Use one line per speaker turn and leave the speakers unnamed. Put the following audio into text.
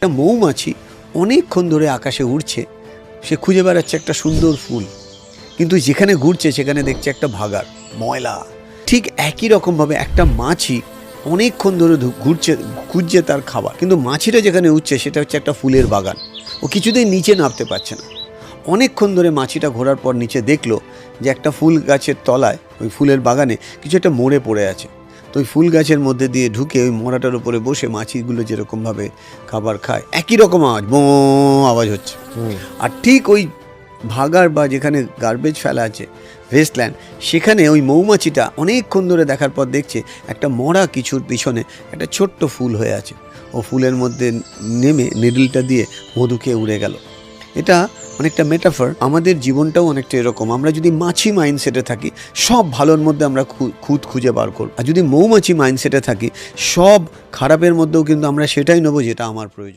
একটা মৌমাছি অনেকক্ষণ ধরে আকাশে উড়ছে, সে খুঁজে বেড়াচ্ছে একটা সুন্দর ফুল, কিন্তু যেখানে ঘুরছে সেখানে দেখছে একটা ভাগাড় ময়লা। ঠিক একই রকমভাবে একটা মাছি অনেকক্ষণ ধরে ঘুরছে, খুঁজছে তার খাবার, কিন্তু মাছিটা যেখানে উঠছে সেটা হচ্ছে একটা ফুলের বাগান। ও কিছুতেই নিচে নামতে পারছে না। অনেকক্ষণ ধরে মাছিটা ঘোরার পর নিচে দেখলো যে একটা ফুল গাছের তলায়, ওই ফুলের বাগানে কিছু একটা মরে পড়ে আছে। তো ওই ফুল গাছের মধ্যে দিয়ে ঢুকে ওই মরাটার উপরে বসে মাছিগুলো যেরকমভাবে খাবার খায়, একই রকম আওয়াজ, বো আওয়াজ হচ্ছে। আর ঠিক ওই ভাগাড় বা যেখানে গার্বেজ ফেলা আছে, ওয়েস্টল্যান্ড, সেখানে ওই মৌমাছিটা অনেকক্ষণ ধরে দেখার পর দেখছে একটা মরা কিছুর পিছনে একটা ছোট্ট ফুল হয়ে আছে। ও ফুলের মধ্যে নেমে নিডলটা দিয়ে মধু খেয়ে উড়ে গেল। এটা অনেকটা মেটাফর। আমাদের জীবনটাও অনেকটা এরকম। আমরা যদি মাছি মাইন্ডসেটে থাকি, সব ভালোর মধ্যে আমরা খুঁত খুঁজে বার করব। আর যদি মৌমাছি মাইন্ডসেটে থাকি, সব খারাপের মধ্যেও কিন্তু আমরা সেটাই নেবো যেটা আমার প্রয়োজন।